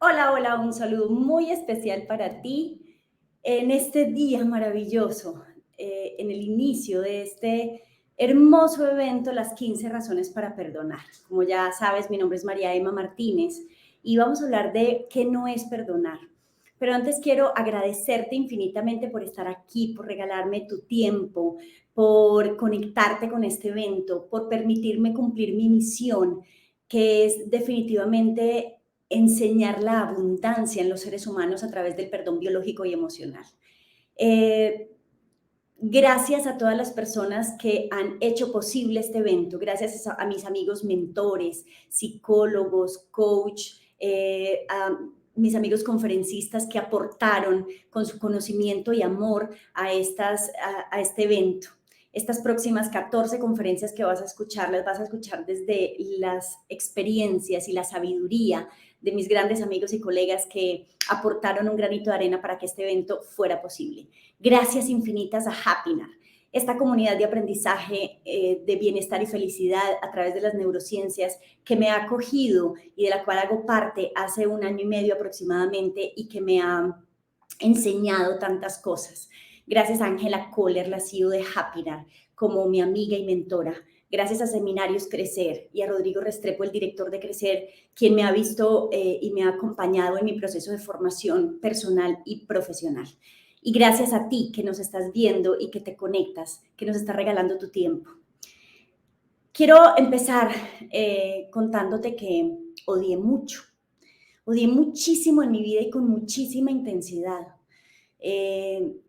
Hola, hola, un saludo muy especial para ti en este día maravilloso, en el inicio de este hermoso evento, las 15 razones para perdonar. Como ya sabes, mi nombre es María Emma Martínez y vamos a hablar de qué no es perdonar. Pero antes quiero agradecerte infinitamente por estar aquí, por regalarme tu tiempo, por conectarte con este evento, por permitirme cumplir mi misión, que es definitivamente enseñar la abundancia en los seres humanos a través del perdón biológico y emocional. Eh, Gracias a todas las personas que han hecho posible este evento, gracias a mis amigos mentores, psicólogos, coach, a mis amigos conferencistas que aportaron con su conocimiento y amor a este evento. Estas próximas 14 conferencias que vas a escuchar, las vas a escuchar desde las experiencias y la sabiduría de mis grandes amigos y colegas que aportaron un granito de arena para que este evento fuera posible. Gracias infinitas a Happinar, esta comunidad de aprendizaje, de bienestar y felicidad a través de las neurociencias que me ha acogido y de la cual hago parte hace un año y medio aproximadamente y que me ha enseñado tantas cosas. Gracias a Ángela Kohler, la CEO de Happinar, como mi amiga y mentora. Gracias a Seminarios Crecer y a Rodrigo Restrepo, el director de Crecer, quien me ha visto y me ha acompañado en mi proceso de formación personal y profesional. Y gracias a ti que nos estás viendo y que te conectas, que nos estás regalando tu tiempo. Quiero empezar contándote que odié muchísimo en mi vida y con muchísima intensidad.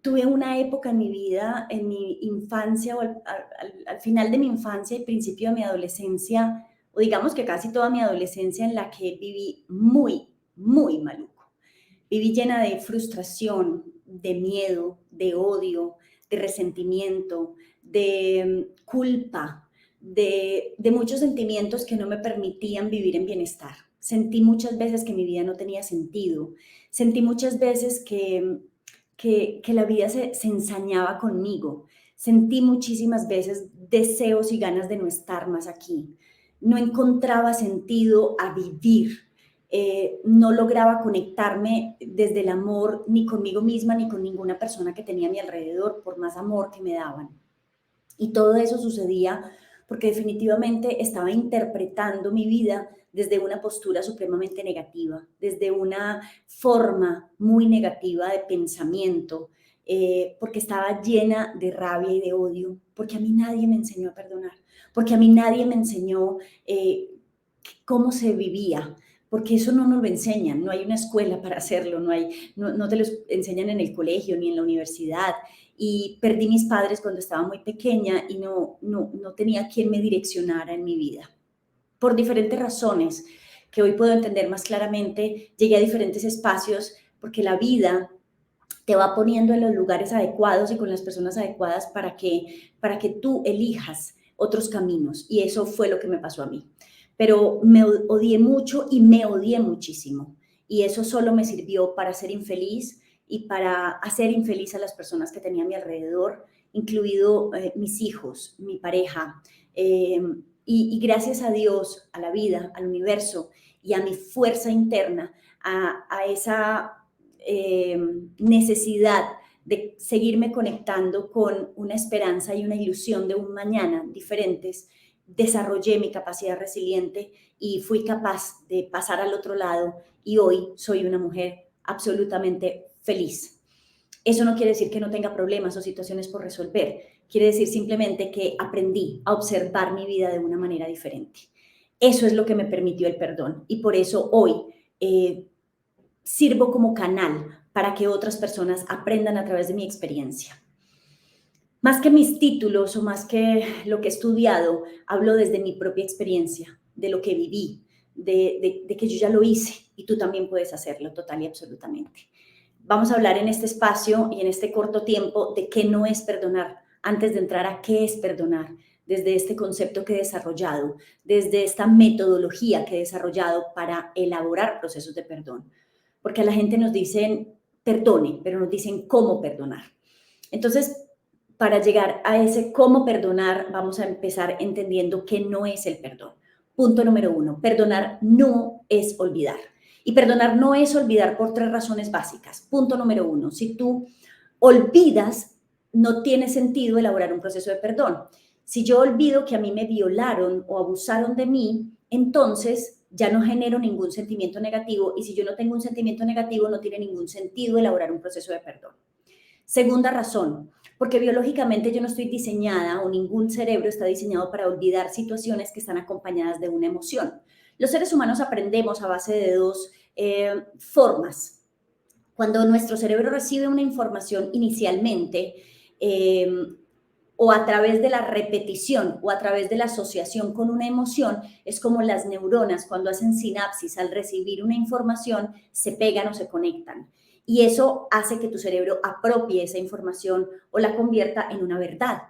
Tuve una época en mi vida, en mi infancia o al final de mi infancia y principio de mi adolescencia, o digamos que casi toda mi adolescencia, en la que viví muy maluco. Viví llena de frustración, de miedo, de odio, de resentimiento, de culpa, de muchos sentimientos que no me permitían vivir en bienestar. Sentí muchas veces que mi vida no tenía sentido. Sentí muchas veces que la vida se ensañaba conmigo. Sentí muchísimas veces deseos y ganas de no estar más aquí. No encontraba sentido a vivir. No lograba conectarme desde el amor ni conmigo misma ni con ninguna persona que tenía a mi alrededor, por más amor que me daban. Y todo eso sucedía porque definitivamente estaba interpretando mi vida desde una postura supremamente negativa, desde una forma muy negativa de pensamiento, porque estaba llena de rabia y de odio, porque a mí nadie me enseñó a perdonar, porque a mí nadie me enseñó cómo se vivía, porque eso no nos lo enseñan, no hay una escuela para hacerlo, no te lo enseñan en el colegio ni en la universidad. Y perdí mis padres cuando estaba muy pequeña y no tenía quien me direccionara en mi vida. Por diferentes razones que hoy puedo entender más claramente, llegué a diferentes espacios porque la vida te va poniendo en los lugares adecuados y con las personas adecuadas para que tú elijas otros caminos. Y eso fue lo que me pasó a mí. Pero me odié mucho y me odié muchísimo. Y eso solo me sirvió para ser infeliz y para hacer infeliz a las personas que tenía a mi alrededor, incluido mis hijos, mi pareja. Y gracias a Dios, a la vida, al universo y a mi fuerza interna, a esa necesidad de seguirme conectando con una esperanza y una ilusión de un mañana diferentes, desarrollé mi capacidad resiliente y fui capaz de pasar al otro lado y hoy soy una mujer absolutamente feliz. Eso no quiere decir que no tenga problemas o situaciones por resolver, quiere decir simplemente que aprendí a observar mi vida de una manera diferente. Eso es lo que me permitió el perdón y por eso hoy sirvo como canal para que otras personas aprendan a través de mi experiencia. Más que mis títulos o más que lo que he estudiado, hablo desde mi propia experiencia, de lo que viví, de que yo ya lo hice y tú también puedes hacerlo total y absolutamente. Vamos a hablar en este espacio y en este corto tiempo de qué no es perdonar, antes de entrar a qué es perdonar, desde este concepto que he desarrollado, desde esta metodología que he desarrollado para elaborar procesos de perdón. Porque a la gente nos dicen perdone, pero nos dicen cómo perdonar. Entonces, para llegar a ese cómo perdonar, vamos a empezar entendiendo qué no es el perdón. Punto número 1, perdonar no es olvidar. Y perdonar no es olvidar por 3 razones básicas. Punto número 1, si tú olvidas, no tiene sentido elaborar un proceso de perdón. Si yo olvido que a mí me violaron o abusaron de mí, entonces ya no genero ningún sentimiento negativo, y si yo no tengo un sentimiento negativo, no tiene ningún sentido elaborar un proceso de perdón. Segunda razón, porque biológicamente yo no estoy diseñada, o ningún cerebro está diseñado para olvidar situaciones que están acompañadas de una emoción. Los seres humanos aprendemos a base de dos formas. Cuando nuestro cerebro recibe una información inicialmente, eh, o a través de la repetición o a través de la asociación con una emoción, es como las neuronas cuando hacen sinapsis al recibir una información, se pegan o se conectan. Y eso hace que tu cerebro apropie esa información o la convierta en una verdad.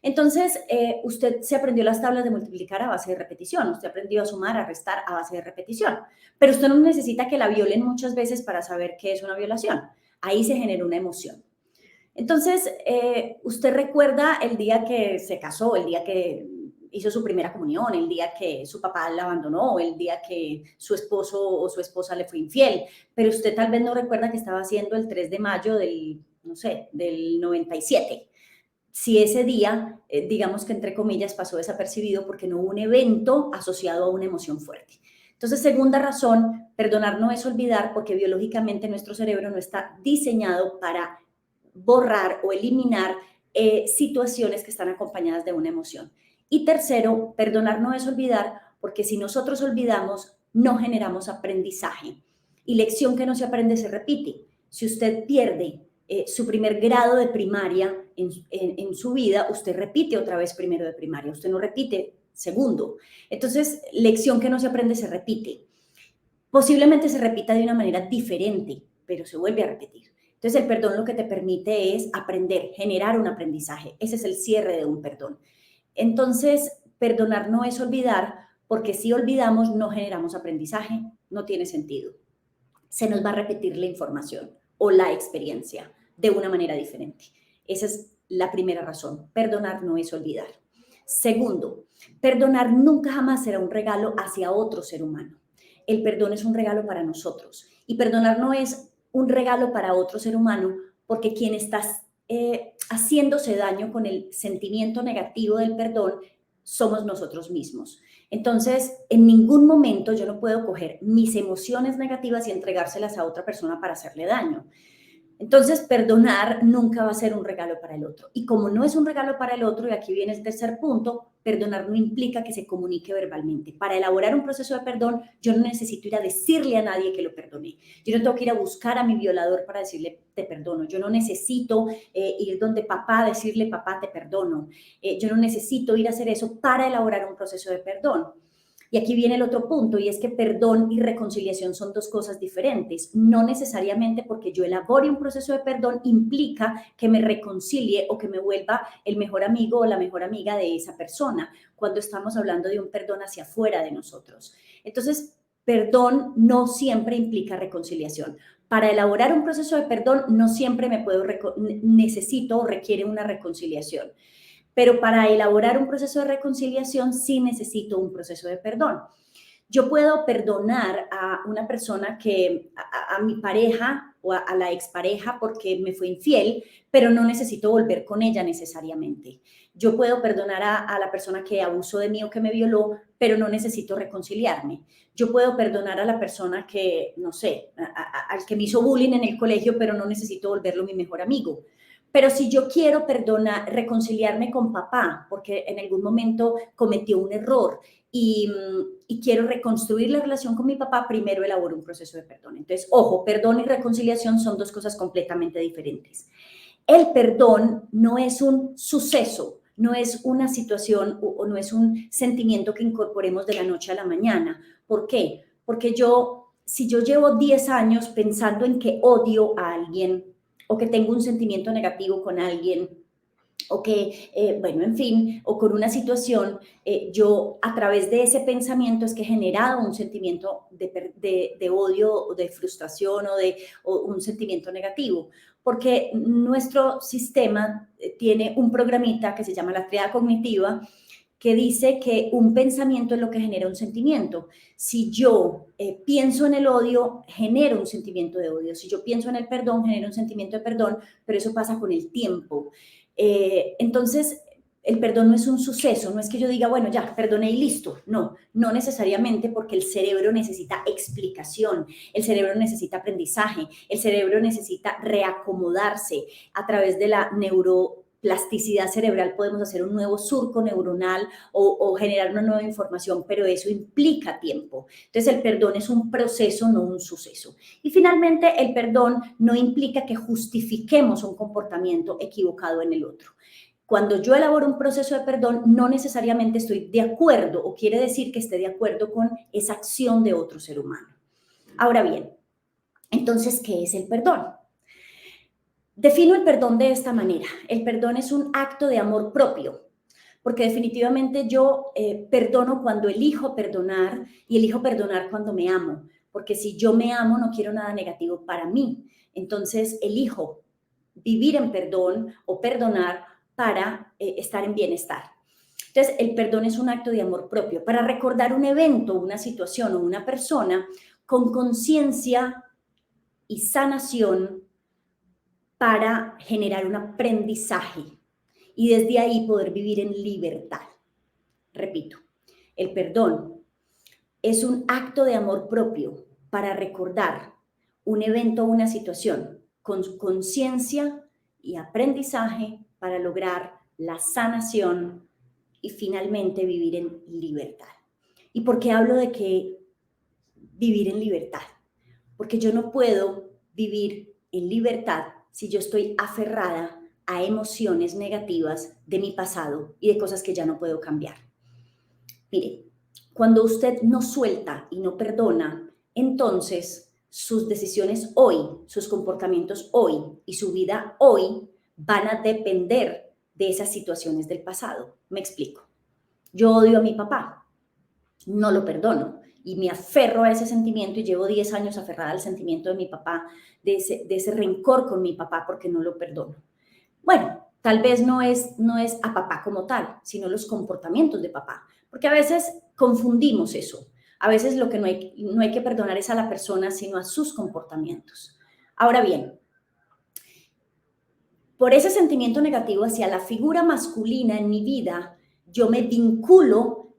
Entonces, usted se aprendió las tablas de multiplicar a base de repetición, usted aprendió a sumar, a restar a base de repetición, pero usted no necesita que la violen muchas veces para saber qué es una violación. Ahí se genera una emoción. Entonces, usted recuerda el día que se casó, el día que hizo su primera comunión, el día que su papá la abandonó, el día que su esposo o su esposa le fue infiel, pero usted tal vez no recuerda que estaba haciendo el 3 de mayo del, no sé, del 97. Si ese día, digamos que entre comillas, pasó desapercibido porque no hubo un evento asociado a una emoción fuerte. Entonces, segunda razón, perdonar no es olvidar, porque biológicamente nuestro cerebro no está diseñado para borrar o eliminar situaciones que están acompañadas de una emoción. Y tercero, perdonar no es olvidar, porque si nosotros olvidamos, no generamos aprendizaje. Y lección que no se aprende se repite. Si usted pierde su primer grado de primaria en su vida, usted repite otra vez primero de primaria, usted no repite segundo. Entonces, lección que no se aprende se repite. Posiblemente se repita de una manera diferente, pero se vuelve a repetir. Entonces, el perdón lo que te permite es aprender, generar un aprendizaje. Ese es el cierre de un perdón. Entonces, perdonar no es olvidar, porque si olvidamos no generamos aprendizaje, no tiene sentido. Se nos va a repetir la información o la experiencia de una manera diferente. Esa es la primera razón. Perdonar no es olvidar. Segundo, perdonar nunca jamás será un regalo hacia otro ser humano. El perdón es un regalo para nosotros, y perdonar no es un regalo para otro ser humano, porque quien está haciéndose daño con el sentimiento negativo del perdón somos nosotros mismos. Entonces, en ningún momento yo no puedo coger mis emociones negativas y entregárselas a otra persona para hacerle daño. Entonces, perdonar nunca va a ser un regalo para el otro. Y como no es un regalo para el otro, y aquí viene el tercer punto, perdonar no implica que se comunique verbalmente. Para elaborar un proceso de perdón, yo no necesito ir a decirle a nadie que lo perdoné. Yo no tengo que ir a buscar a mi violador para decirle te perdono. Yo no necesito ir donde papá, decirle papá te perdono. Yo no necesito ir a hacer eso para elaborar un proceso de perdón. Y aquí viene el otro punto, y es que perdón y reconciliación son dos cosas diferentes. No necesariamente porque yo elabore un proceso de perdón implica que me reconcilie o que me vuelva el mejor amigo o la mejor amiga de esa persona, cuando estamos hablando de un perdón hacia afuera de nosotros. Entonces, perdón no siempre implica reconciliación. Para elaborar un proceso de perdón no siempre necesito o requiere una reconciliación. Pero para elaborar un proceso de reconciliación sí necesito un proceso de perdón. Yo puedo perdonar a una persona a mi pareja o a la expareja porque me fue infiel, pero no necesito volver con ella necesariamente. Yo puedo perdonar a la persona que abusó de mí o que me violó, pero no necesito reconciliarme. Yo puedo perdonar a la persona que, no sé, al que me hizo bullying en el colegio, pero no necesito volverlo mi mejor amigo. Pero si yo quiero perdonar, reconciliarme con papá, porque en algún momento cometió un error y quiero reconstruir la relación con mi papá, primero elaboro un proceso de perdón. Entonces, ojo, perdón y reconciliación son dos cosas completamente diferentes. El perdón no es un suceso, no es una situación o no es un sentimiento que incorporemos de la noche a la mañana. ¿Por qué? Porque si yo llevo 10 años pensando en que odio a alguien, o que tengo un sentimiento negativo con alguien, o que, bueno, en fin, o con una situación, yo a través de ese pensamiento es que he generado un sentimiento de odio, o de frustración, o un sentimiento negativo, porque nuestro sistema tiene un programita que se llama la triada cognitiva, que dice que un pensamiento es lo que genera un sentimiento. Si yo pienso en el odio, genero un sentimiento de odio. Si yo pienso en el perdón, genero un sentimiento de perdón, pero eso pasa con el tiempo. Entonces, el perdón no es un suceso, no es que yo diga, bueno, ya, perdoné y listo. No, no necesariamente, porque el cerebro necesita explicación, el cerebro necesita aprendizaje, el cerebro necesita reacomodarse a través de la neuroplasticidad cerebral. Podemos hacer un nuevo surco neuronal o generar una nueva información, pero eso implica tiempo. Entonces, el perdón es un proceso, no un suceso. Y finalmente, el perdón no implica que justifiquemos un comportamiento equivocado en el otro. Cuando yo elaboro un proceso de perdón, no necesariamente estoy de acuerdo o quiere decir que esté de acuerdo con esa acción de otro ser humano. Ahora bien, entonces, ¿qué es el perdón? Defino el perdón de esta manera. El perdón es un acto de amor propio, porque definitivamente yo perdono cuando elijo perdonar y elijo perdonar cuando me amo, porque si yo me amo no quiero nada negativo para mí. Entonces, elijo vivir en perdón o perdonar para estar en bienestar. Entonces, el perdón es un acto de amor propio para recordar un evento, una situación o una persona con conciencia y sanación para generar un aprendizaje y desde ahí poder vivir en libertad. Repito, el perdón es un acto de amor propio para recordar un evento o una situación con conciencia y aprendizaje para lograr la sanación y finalmente vivir en libertad. ¿Y por qué hablo de que vivir en libertad? Porque yo no puedo vivir en libertad si yo estoy aferrada a emociones negativas de mi pasado y de cosas que ya no puedo cambiar. Mire, cuando usted no suelta y no perdona, entonces sus decisiones hoy, sus comportamientos hoy y su vida hoy van a depender de esas situaciones del pasado. Me explico. Yo odio a mi papá, no lo perdono y me aferro a ese sentimiento y llevo 10 años aferrada al sentimiento de mi papá, de ese rencor con mi papá porque no lo perdono. Bueno, tal vez no es a papá como tal, sino los comportamientos de papá, porque a veces confundimos eso. A veces lo que no hay que perdonar es a la persona, sino a sus comportamientos. Ahora bien, por ese sentimiento negativo hacia la figura masculina en mi vida, yo me vinculo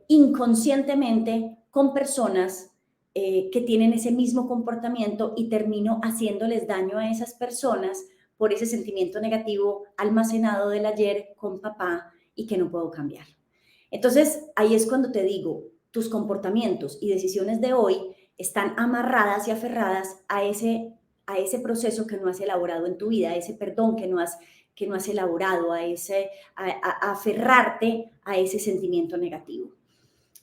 inconscientemente con personas que tienen ese mismo comportamiento y termino haciéndoles daño a esas personas por ese sentimiento negativo almacenado del ayer con papá y que no puedo cambiar. Entonces, ahí es cuando te digo, tus comportamientos y decisiones de hoy están amarradas y aferradas a ese proceso que no has elaborado en tu vida, a ese perdón que no has elaborado, a aferrarte a ese sentimiento negativo.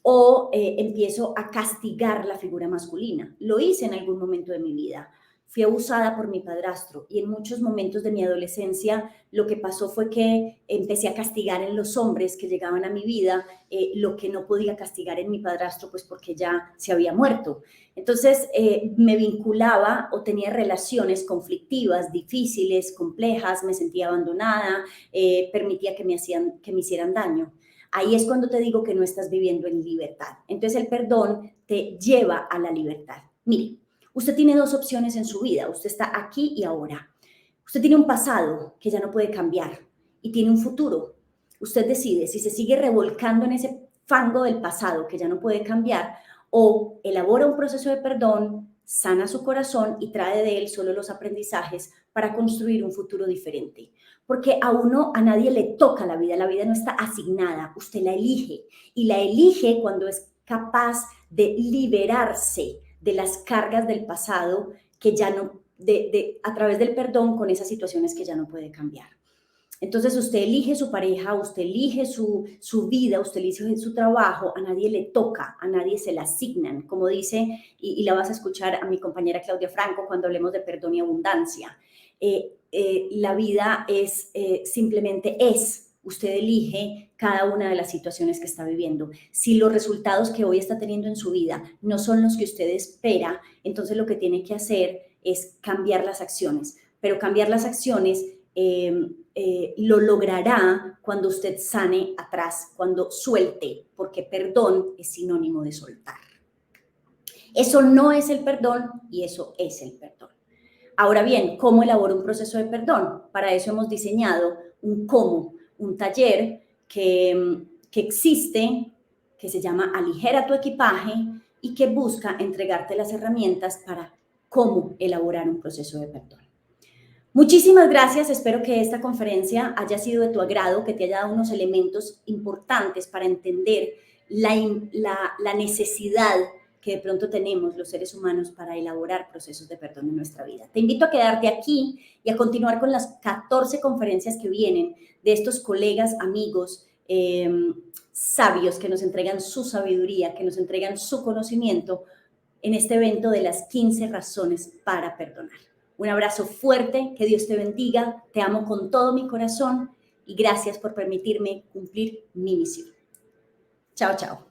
O empiezo a castigar la figura masculina. Lo hice en algún momento de mi vida. Fui abusada por mi padrastro y en muchos momentos de mi adolescencia lo que pasó fue que empecé a castigar en los hombres que llegaban a mi vida lo que no podía castigar en mi padrastro, pues porque ya se había muerto. Entonces me vinculaba o tenía relaciones conflictivas, difíciles, complejas, me sentía abandonada, permitía que me hicieran daño. Ahí es cuando te digo que no estás viviendo en libertad. Entonces el perdón te lleva a la libertad. Mire, usted tiene dos opciones en su vida. Usted está aquí y ahora. Usted tiene un pasado que ya no puede cambiar y tiene un futuro. Usted decide si se sigue revolcando en ese fango del pasado que ya no puede cambiar o elabora un proceso de perdón, sana su corazón y trae de él solo los aprendizajes para construir un futuro diferente. Porque a nadie le toca la vida no está asignada, usted la elige y la elige cuando es capaz de liberarse de las cargas del pasado que ya no, a través del perdón con esas situaciones que ya no puede cambiar. Entonces usted elige su pareja, usted elige su vida, usted elige su trabajo, a nadie le toca, a nadie se la asignan, como dice, y la vas a escuchar a mi compañera Claudia Franco cuando hablemos de perdón y abundancia. La vida es simplemente es. Usted elige cada una de las situaciones que está viviendo. Si los resultados que hoy está teniendo en su vida no son los que usted espera, entonces lo que tiene que hacer es cambiar las acciones. Pero cambiar las acciones lo logrará cuando usted sane atrás, cuando suelte, porque perdón es sinónimo de soltar. Eso no es el perdón y eso es el perdón. Ahora bien, ¿cómo elaboro un proceso de perdón? Para eso hemos diseñado un taller que existe, que se llama Aligera tu equipaje y que busca entregarte las herramientas para cómo elaborar un proceso de perdón. Muchísimas gracias, espero que esta conferencia haya sido de tu agrado, que te haya dado unos elementos importantes para entender la necesidad que de pronto tenemos los seres humanos para elaborar procesos de perdón en nuestra vida. Te invito a quedarte aquí y a continuar con las 14 conferencias que vienen de estos colegas, amigos, sabios que nos entregan su sabiduría, que nos entregan su conocimiento en este evento de las 15 razones para perdonar. Un abrazo fuerte, que Dios te bendiga, te amo con todo mi corazón y gracias por permitirme cumplir mi misión. Chao, chao.